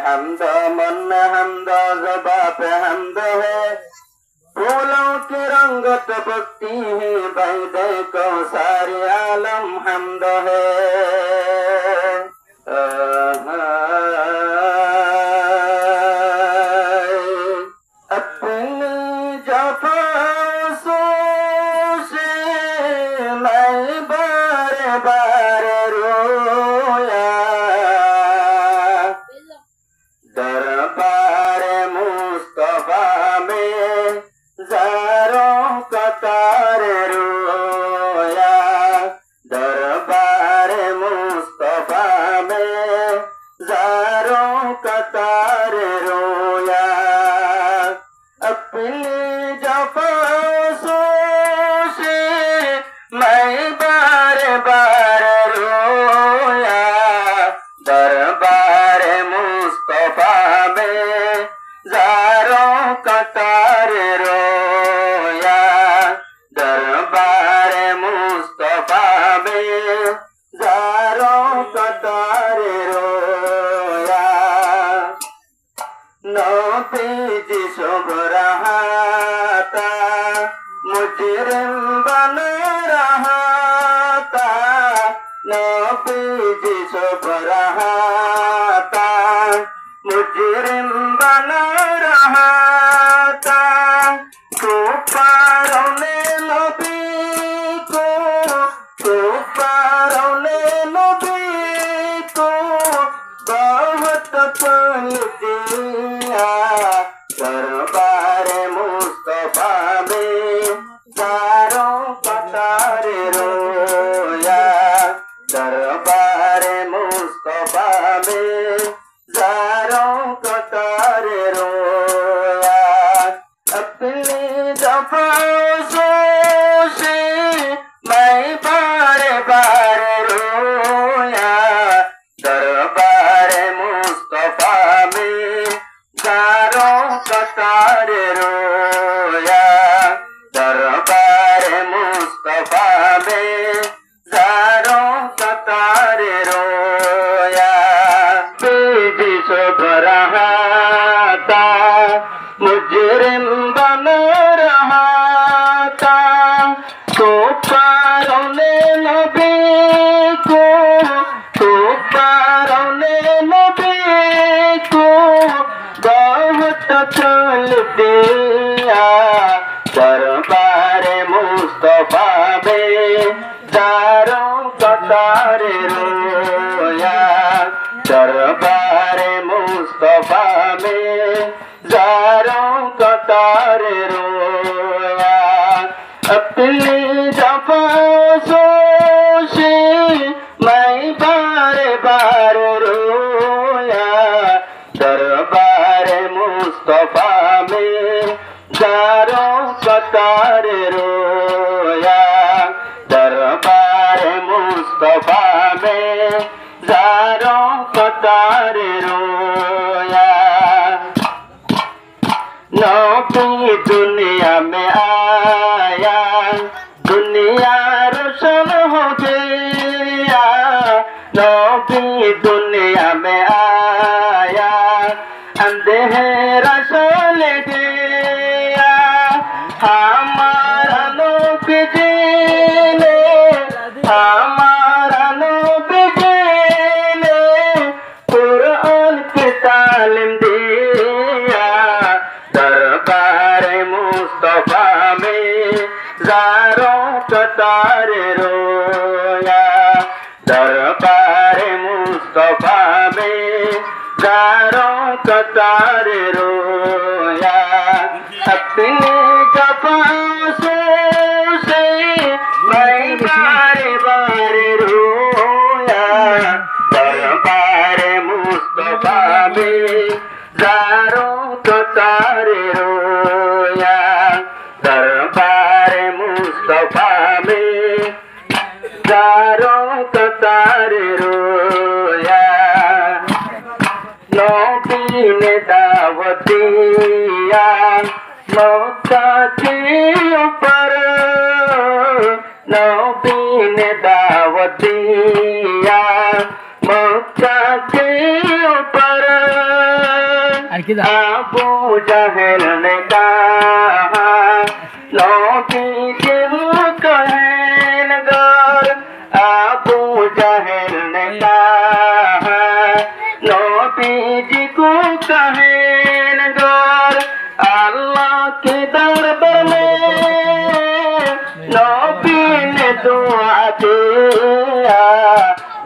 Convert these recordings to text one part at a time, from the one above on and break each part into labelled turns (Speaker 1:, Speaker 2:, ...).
Speaker 1: हमद मन में हमद ज़बा पे हमद है। फूलों की रंगत बकती है बैदे को सारे आलम हमद है। अपनी जफासों से मैं बार बार रोया, दरबार मुस्तफा में ज़ारों कतार रोया, दरबार मुस्तफा में ज़ारों कतार रोया। अपनी जफासों से मैं बार बार रोया, दरबार मुस्तफा में ज़ारों कतार रोया, दरबार मुस्तफा में ज़ारों कतार रोया। नबी जी शुभ रहा था, मुजरिम बन रहा था। नबी जी शुभ रहा था, मुजरिम बन रहा था। कुफारों ने नबी को, कुफारों ने नबी को बहुत पल दिया, दरबार मुस्तफा में ज़ारों कतार रोया, दरबार मुस्तफा में ज़ारों कतार रोया। अपनी जफासों से मैं बार बार रोया, दरबार मुस्तफा में ज़ारों कतार रोया, दरबार मुस्तफा में ज़ारों कतार रोया। बेजी शुभ रहा था, मुजरिम बन रहा था। कुफारों ने नबी को, कुफारों ने नबी को बहुत चल दिया, दरबार मुस्तफा में ज़ारों कतार रोया, दरबार मुस्तफा में ज़ारों कतार रोया। अपनी जफासों से मैं बार बार रोया, दरबार मुस्तफा में ज़ारों कतार रोया, दरबार मुस्तफा में ज़ारों कतार रोया। नबी दुनिया में आया, दुनिया रोशन हो गया। नबी दुनिया में आया, अंधेरा चल गया। हमारा नबी जी ने, हमारा नबी जी ने कुरान की तालीम दिया, दरबार मुस्तफा में ज़ारों कतार रोया, दरबार मुस्तफा में ज़ारों कतार रोया। अपनी जफासों से मैं बार बार रोया, दरबार मुस्तफा में ज़ारों कतार रोया, दरबार मुस्तफा में ज़ारों कतार रोया। नबी ने दावत दिया मक्का के ऊपर, नबी ने दावत दिया मक्का के ऊपर। अबू जहल ने कहा नबी जी कहनगर अबू जहल ने कहा नबी जी को कहनगर अल्लाह के दरबार में नबी ने दुआ दिया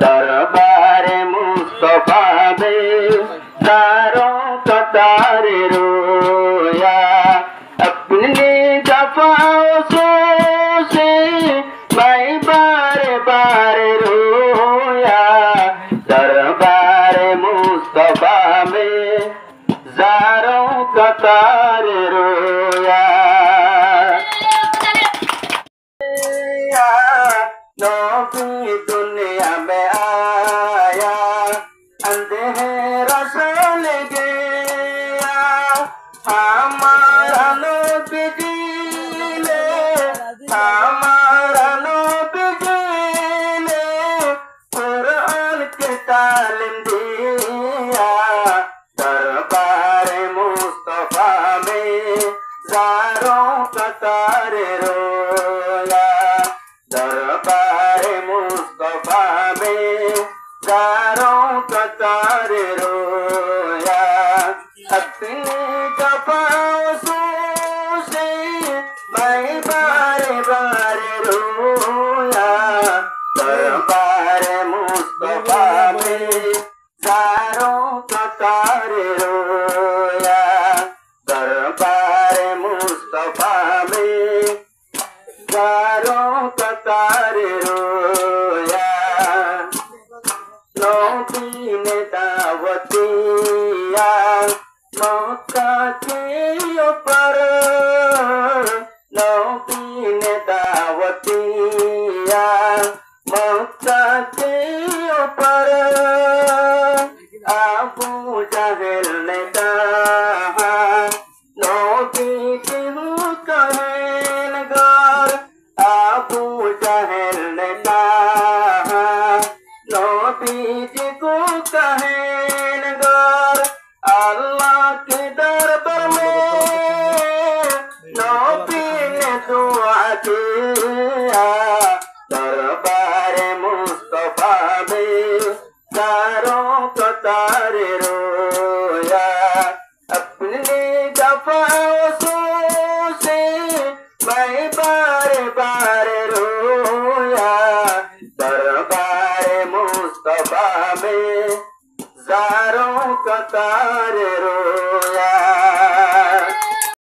Speaker 1: दरबार मुस्तफा में दारों कतार रोया अपनी दफाओं से मैं बार बार रोया दरबार मुस्तफा में दारों कतार रोया नबी दुनिया में आया अंधेरा चल गया हमारा नबी ने हमारा नबी ने कुरान की तालीम दिया दरबार मुस्तफा में ज़ारों कतार रोया दरबार मुस्तफा में ज़ारों कतार रोया अपनी दफाओं से मैं बार बार रोया दरबार मुस्तफा में ज़ारों कतार रोया दरबार मुस्तफा में ज़ारों कतार रोया नबी ने दावत दिया मक्का के ऊपर नबी ने दावत दिया मक्का के ऊपर अबू जहल ने कहा नबी जी कहनगर अबू जहल ने कहा नबी जी को कहनगर अल्लाह के दरबार में नबी ने दुआ किया दरबार मुस्तफा में ज़ारों कतार रोया अपनी दफाओं से मैं बार बार रोया दरबार मुस्तफा में ज़ारों कतार रोया